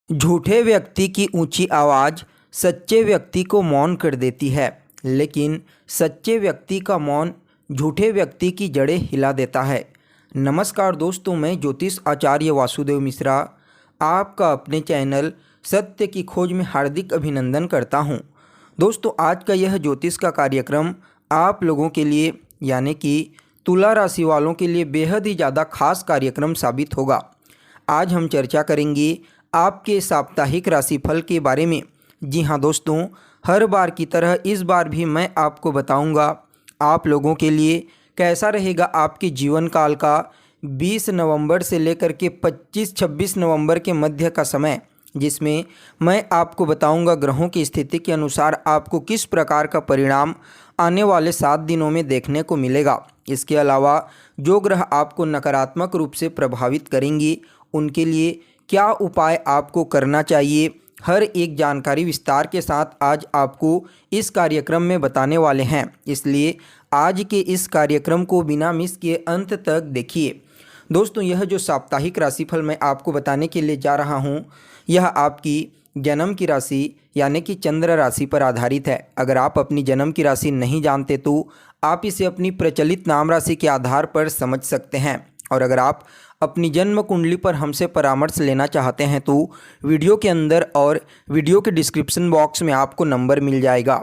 झूठे व्यक्ति की ऊंची आवाज़ सच्चे व्यक्ति को मौन कर देती है, लेकिन सच्चे व्यक्ति का मौन झूठे व्यक्ति की जड़ें हिला देता है। नमस्कार दोस्तों, मैं ज्योतिष आचार्य वासुदेव मिश्रा आपका अपने चैनल सत्य की खोज में हार्दिक अभिनंदन करता हूं। दोस्तों, आज का यह ज्योतिष का कार्यक्रम आप लोगों के लिए यानी कि तुला राशि वालों के लिए बेहद ही ज़्यादा खास कार्यक्रम साबित होगा। आज हम चर्चा करेंगे आपके साप्ताहिक राशिफल के बारे में। जी हाँ दोस्तों, हर बार की तरह इस बार भी मैं आपको बताऊंगा आप लोगों के लिए कैसा रहेगा आपके जीवन काल का 20 नवंबर से लेकर के 25-26 नवंबर के मध्य का समय, जिसमें मैं आपको बताऊंगा ग्रहों की स्थिति के अनुसार आपको किस प्रकार का परिणाम आने वाले 7 दिनों में देखने को मिलेगा। इसके अलावा जो ग्रह आपको नकारात्मक रूप से प्रभावित करेंगे उनके लिए क्या उपाय आपको करना चाहिए, हर एक जानकारी विस्तार के साथ आज आपको इस कार्यक्रम में बताने वाले हैं। इसलिए आज के इस कार्यक्रम को बिना मिस किए अंत तक देखिए। दोस्तों, यह जो साप्ताहिक राशिफल मैं आपको बताने के लिए जा रहा हूँ, यह आपकी जन्म की राशि यानी कि चंद्र राशि पर आधारित है। अगर आप अपनी जन्म की राशि नहीं जानते तो आप इसे अपनी प्रचलित नाम राशि के आधार पर समझ सकते हैं। और अगर आप अपनी जन्म कुंडली पर हमसे परामर्श लेना चाहते हैं तो वीडियो के अंदर और वीडियो के डिस्क्रिप्शन बॉक्स में आपको नंबर मिल जाएगा।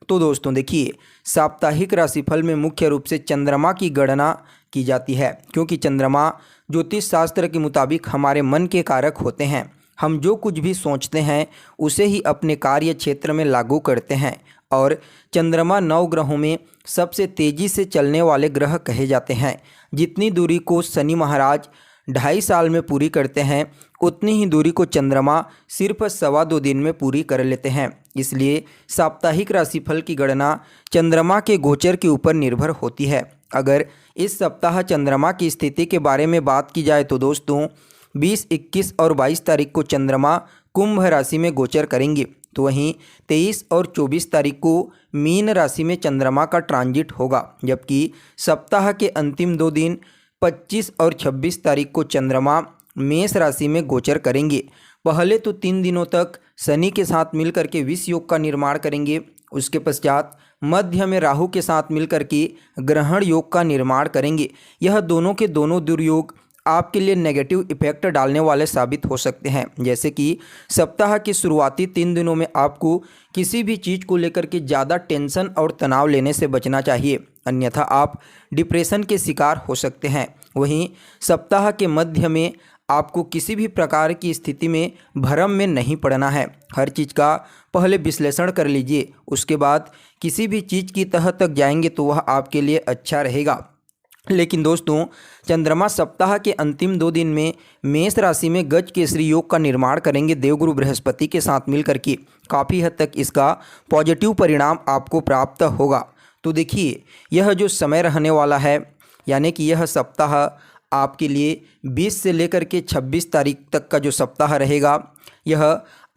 तो दोस्तों देखिए, साप्ताहिक राशिफल में मुख्य रूप से चंद्रमा की गणना की जाती है, क्योंकि चंद्रमा ज्योतिष शास्त्र के मुताबिक हमारे मन के कारक होते हैं। हम जो कुछ भी सोचते हैं उसे ही अपने कार्य क्षेत्र में लागू करते हैं। और चंद्रमा 9 ग्रहों में सबसे तेज़ी से चलने वाले ग्रह कहे जाते हैं। जितनी दूरी को शनि महाराज 2.5 साल में पूरी करते हैं, उतनी ही दूरी को चंद्रमा सिर्फ 2.25 दिन में पूरी कर लेते हैं। इसलिए साप्ताहिक राशिफल की गणना चंद्रमा के गोचर के ऊपर निर्भर होती है। अगर इस सप्ताह चंद्रमा की स्थिति के बारे में बात की जाए तो दोस्तों 20, 21 और 22 तारीख को चंद्रमा कुंभ राशि में गोचर करेंगे, तो वहीं 23 और 24 तारीख को मीन राशि में चंद्रमा का ट्रांजिट होगा। जबकि सप्ताह के अंतिम 2 दिन 25 और 26 तारीख को चंद्रमा मेष राशि में गोचर करेंगे। पहले तो 3 दिनों तक शनि के साथ मिलकर के विष योग का निर्माण करेंगे। उसके पश्चात मध्य में राहु के साथ मिलकर के ग्रहण योग का निर्माण करेंगे। यह दोनों के दोनों दुर्योग आपके लिए नेगेटिव इफेक्ट डालने वाले साबित हो सकते हैं। जैसे कि सप्ताह के शुरुआती 3 दिनों में आपको किसी भी चीज़ को लेकर के ज़्यादा टेंशन और तनाव लेने से बचना चाहिए, अन्यथा आप डिप्रेशन के शिकार हो सकते हैं। वहीं सप्ताह के मध्य में आपको किसी भी प्रकार की स्थिति में भ्रम में नहीं पड़ना है। हर चीज़ का पहले विश्लेषण कर लीजिए, उसके बाद किसी भी चीज़ की तह तक जाएंगे तो वह आपके लिए अच्छा रहेगा। लेकिन दोस्तों, चंद्रमा सप्ताह के अंतिम 2 दिन में मेष राशि में गज केसरी योग का निर्माण करेंगे देवगुरु बृहस्पति के साथ मिलकर के। काफ़ी हद तक इसका पॉजिटिव परिणाम आपको प्राप्त होगा। तो देखिए, यह जो समय रहने वाला है यानी कि यह सप्ताह आपके लिए 20 से लेकर के 26 तारीख तक का जो सप्ताह रहेगा, यह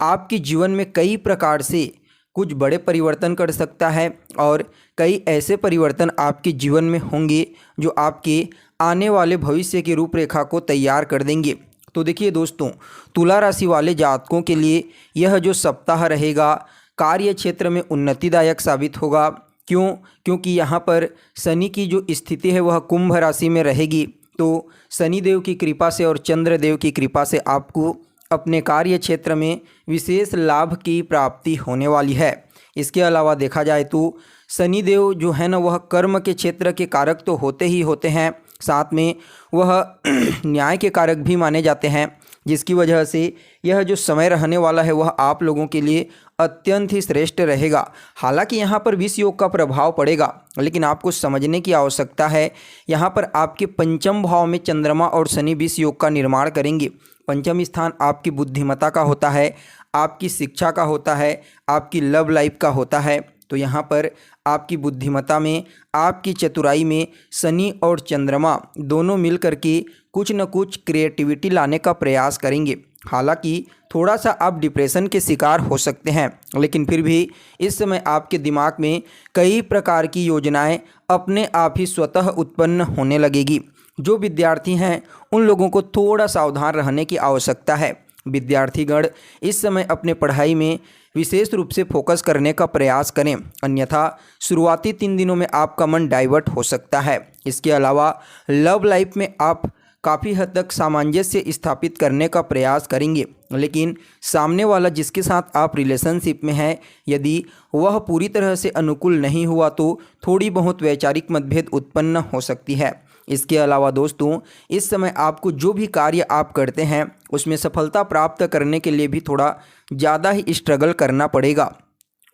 आपके जीवन में कई प्रकार से कुछ बड़े परिवर्तन कर सकता है और कई ऐसे परिवर्तन आपके जीवन में होंगे जो आपके आने वाले भविष्य की रूपरेखा को तैयार कर देंगे। तो देखिए दोस्तों, तुला राशि वाले जातकों के लिए यह जो सप्ताह रहेगा कार्य क्षेत्र में उन्नतिदायक साबित होगा। क्यों? क्योंकि यहाँ पर शनि की जो स्थिति है वह कुंभ राशि में रहेगी। तो शनिदेव की कृपा से और चंद्रदेव की कृपा से आपको अपने कार्य क्षेत्र में विशेष लाभ की प्राप्ति होने वाली है। इसके अलावा देखा जाए तो शनिदेव जो है ना, वह कर्म के क्षेत्र के कारक तो होते ही होते हैं, साथ में वह न्याय के कारक भी माने जाते हैं, जिसकी वजह से यह जो समय रहने वाला है वह आप लोगों के लिए अत्यंत ही श्रेष्ठ रहेगा। हालांकि यहाँ पर विष योग का प्रभाव पड़ेगा, लेकिन आपको समझने की आवश्यकता है, यहाँ पर आपके पंचम भाव में चंद्रमा और शनि विष योग का निर्माण करेंगे। पंचम स्थान आपकी बुद्धिमत्ता का होता है, आपकी शिक्षा का होता है, आपकी लव लाइफ का होता है। तो यहाँ पर आपकी बुद्धिमत्ता में, आपकी चतुराई में शनि और चंद्रमा दोनों मिलकर के कुछ न कुछ क्रिएटिविटी लाने का प्रयास करेंगे। हालांकि थोड़ा सा आप डिप्रेशन के शिकार हो सकते हैं, लेकिन फिर भी इस समय आपके दिमाग में कई प्रकार की योजनाएं अपने आप ही स्वतः उत्पन्न होने लगेगी। जो विद्यार्थी हैं उन लोगों को थोड़ा सावधान रहने की आवश्यकता है। विद्यार्थीगण इस समय अपने पढ़ाई में विशेष रूप से फोकस करने का प्रयास करें, अन्यथा शुरुआती 3 दिनों में आपका मन डाइवर्ट हो सकता है। इसके अलावा लव लाइफ में आप काफ़ी हद तक सामंजस्य स्थापित करने का प्रयास करेंगे, लेकिन सामने वाला जिसके साथ आप रिलेशनशिप में हैं, यदि वह पूरी तरह से अनुकूल नहीं हुआ तो थोड़ी बहुत वैचारिक मतभेद उत्पन्न हो सकती है। इसके अलावा दोस्तों, इस समय आपको जो भी कार्य आप करते हैं उसमें सफलता प्राप्त करने के लिए भी थोड़ा ज़्यादा ही स्ट्रगल करना पड़ेगा।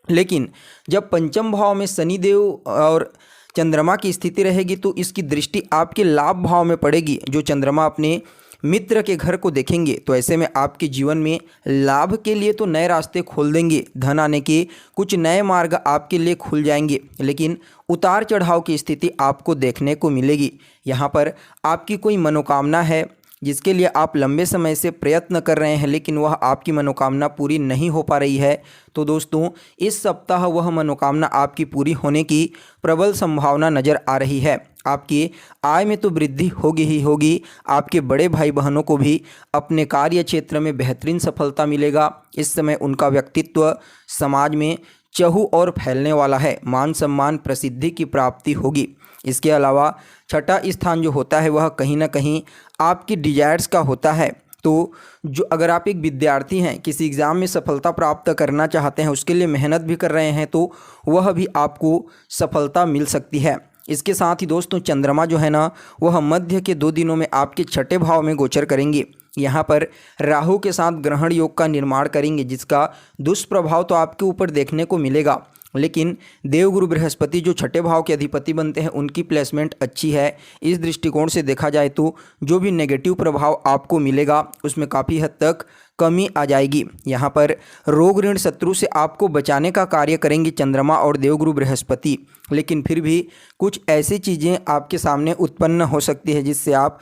लेकिन जब पंचम भाव में शनिदेव और चंद्रमा की स्थिति रहेगी तो इसकी दृष्टि आपके लाभ भाव में पड़ेगी, जो चंद्रमा अपने मित्र के घर को देखेंगे। तो ऐसे में आपके जीवन में लाभ के लिए तो नए रास्ते खोल देंगे, धन आने के कुछ नए मार्ग आपके लिए खुल जाएंगे, लेकिन उतार चढ़ाव की स्थिति आपको देखने को मिलेगी। यहाँ पर आपकी कोई मनोकामना है जिसके लिए आप लंबे समय से प्रयत्न कर रहे हैं, लेकिन वह आपकी मनोकामना पूरी नहीं हो पा रही है, तो दोस्तों इस सप्ताह वह मनोकामना आपकी पूरी होने की प्रबल संभावना नज़र आ रही है। आपकी आय में तो वृद्धि होगी ही होगी, आपके बड़े भाई बहनों को भी अपने कार्य क्षेत्र में बेहतरीन सफलता मिलेगा। इस समय उनका व्यक्तित्व समाज में चहु और फैलने वाला है, मान सम्मान प्रसिद्धि की प्राप्ति होगी। इसके अलावा छठा स्थान जो होता है वह कहीं ना कहीं आपकी डिजायर्स का होता है। तो जो अगर आप एक विद्यार्थी हैं, किसी एग्ज़ाम में सफलता प्राप्त करना चाहते हैं, उसके लिए मेहनत भी कर रहे हैं, तो वह भी आपको सफलता मिल सकती है। इसके साथ ही दोस्तों चंद्रमा जो है ना, वह मध्य के 2 दिनों में आपके छठे भाव में गोचर करेंगे। यहाँ पर राहु के साथ ग्रहण योग का निर्माण करेंगे, जिसका दुष्प्रभाव तो आपके ऊपर देखने को मिलेगा, लेकिन देवगुरु बृहस्पति जो छठे भाव के अधिपति बनते हैं उनकी प्लेसमेंट अच्छी है। इस दृष्टिकोण से देखा जाए तो जो भी नेगेटिव प्रभाव आपको मिलेगा उसमें काफ़ी हद तक कमी आ जाएगी। यहाँ पर रोग ऋण शत्रु से आपको बचाने का कार्य करेंगे चंद्रमा और देवगुरु बृहस्पति, लेकिन फिर भी कुछ ऐसी चीज़ें आपके सामने उत्पन्न हो सकती है जिससे आप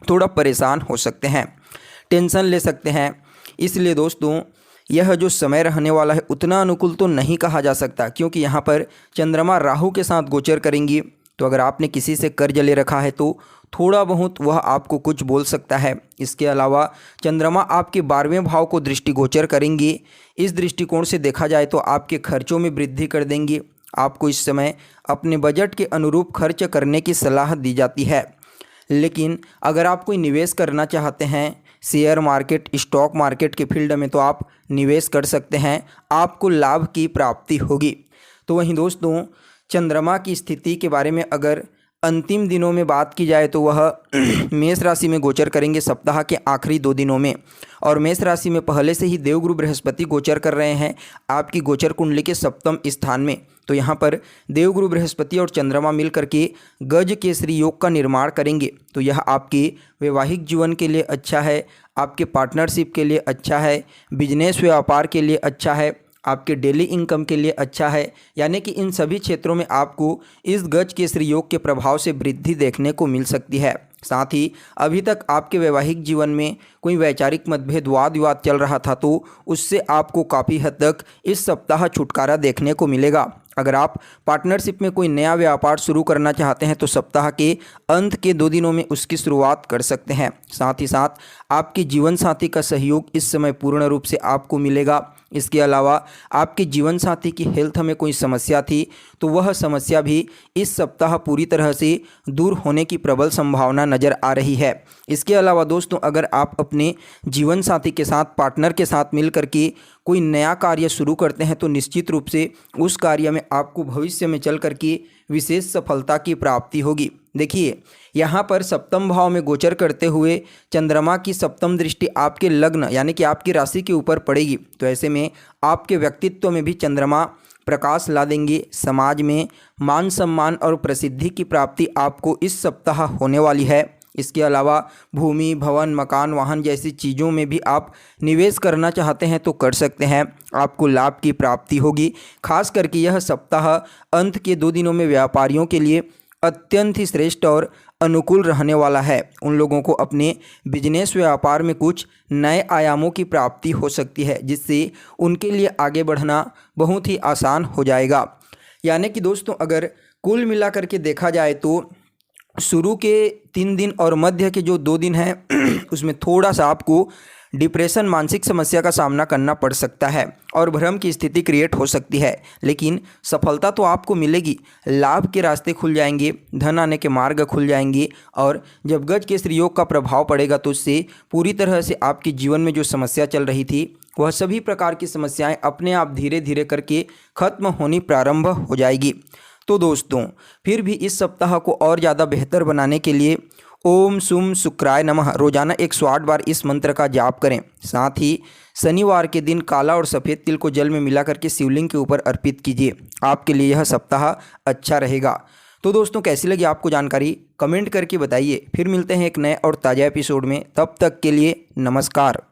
थोड़ा परेशान हो सकते हैं, टेंशन ले सकते हैं। इसलिए दोस्तों यह जो समय रहने वाला है उतना अनुकूल तो नहीं कहा जा सकता, क्योंकि यहाँ पर चंद्रमा राहु के साथ गोचर करेंगी। तो अगर आपने किसी से कर्ज ले रखा है तो थोड़ा बहुत वह आपको कुछ बोल सकता है। इसके अलावा चंद्रमा आपके 12वें भाव को दृष्टिगोचर करेंगी। इस दृष्टिकोण से देखा जाए तो आपके खर्चों में वृद्धि कर देंगी। आपको इस समय अपने बजट के अनुरूप खर्च करने की सलाह दी जाती है, लेकिन अगर आप कोई निवेश करना चाहते हैं शेयर मार्केट, स्टॉक मार्केट के फील्ड में, तो आप निवेश कर सकते हैं, आपको लाभ की प्राप्ति होगी। तो वहीं दोस्तों चंद्रमा की स्थिति के बारे में अगर अंतिम दिनों में बात की जाए तो वह मेष राशि में गोचर करेंगे सप्ताह के आखिरी 2 दिनों में, और मेष राशि में पहले से ही देवगुरु बृहस्पति गोचर कर रहे हैं आपकी गोचर कुंडली के 7वें स्थान में। तो यहाँ पर देवगुरु बृहस्पति और चंद्रमा मिल करके गज केसरी योग का निर्माण करेंगे। तो यह आपके वैवाहिक जीवन के लिए अच्छा है, आपके पार्टनरशिप के लिए अच्छा है, बिजनेस व्यापार के लिए अच्छा है, आपके डेली इनकम के लिए अच्छा है। यानी कि इन सभी क्षेत्रों में आपको इस गज केसरी योग के प्रभाव से वृद्धि देखने को मिल सकती है। साथ ही अभी तक आपके वैवाहिक जीवन में कोई वैचारिक मतभेद वाद विवाद चल रहा था, तो उससे आपको काफ़ी हद तक इस सप्ताह छुटकारा देखने को मिलेगा। अगर आप पार्टनरशिप में कोई नया व्यापार शुरू करना चाहते हैं तो सप्ताह के अंत के 2 दिनों में उसकी शुरुआत कर सकते हैं। साथ ही साथ आपके जीवन साथी का सहयोग इस समय पूर्ण रूप से आपको मिलेगा। इसके अलावा आपके जीवन साथी की हेल्थ में कोई समस्या थी तो वह समस्या भी इस सप्ताह पूरी तरह से दूर होने की प्रबल संभावना नज़र आ रही है। इसके अलावा दोस्तों अगर आप अपने जीवन साथी के साथ, पार्टनर के साथ मिल करके कोई नया कार्य शुरू करते हैं तो निश्चित रूप से उस कार्य में आपको भविष्य में चल करके विशेष सफलता की प्राप्ति होगी। देखिए यहाँ पर 7वें भाव में गोचर करते हुए चंद्रमा की 7वीं दृष्टि आपके लग्न यानी कि आपकी राशि के ऊपर पड़ेगी। तो ऐसे में आपके व्यक्तित्व में भी चंद्रमा प्रकाश ला देंगे। समाज में मान सम्मान और प्रसिद्धि की प्राप्ति आपको इस सप्ताह होने वाली है। इसके अलावा भूमि, भवन, मकान, वाहन जैसी चीज़ों में भी आप निवेश करना चाहते हैं तो कर सकते हैं, आपको लाभ की प्राप्ति होगी। खास करके यह सप्ताह अंत के 2 दिनों में व्यापारियों के लिए अत्यंत ही श्रेष्ठ और अनुकूल रहने वाला है। उन लोगों को अपने बिजनेस व्यापार में कुछ नए आयामों की प्राप्ति हो सकती है, जिससे उनके लिए आगे बढ़ना बहुत ही आसान हो जाएगा। यानी कि दोस्तों अगर कुल मिलाकर के देखा जाए तो शुरू के 3 दिन और मध्य के जो 2 दिन हैं उसमें थोड़ा सा आपको डिप्रेशन, मानसिक समस्या का सामना करना पड़ सकता है और भ्रम की स्थिति क्रिएट हो सकती है। लेकिन सफलता तो आपको मिलेगी, लाभ के रास्ते खुल जाएंगे, धन आने के मार्ग खुल जाएंगे और जब गज केसरी योग का प्रभाव पड़ेगा तो उससे पूरी तरह से आपके जीवन में जो समस्या चल रही थी वह सभी प्रकार की समस्याएं अपने आप धीरे धीरे करके खत्म होनी प्रारंभ हो जाएगी। तो दोस्तों, फिर भी इस सप्ताह को और ज़्यादा बेहतर बनाने के लिए ओम सुम शुक्राय नमः रोजाना 108 बार इस मंत्र का जाप करें। साथ ही शनिवार के दिन काला और सफ़ेद तिल को जल में मिला करके शिवलिंग के ऊपर अर्पित कीजिए। आपके लिए यह सप्ताह अच्छा रहेगा। तो दोस्तों, कैसी लगी आपको जानकारी कमेंट करके बताइए। फिर मिलते हैं एक नए और ताज़ा एपिसोड में। तब तक के लिए नमस्कार।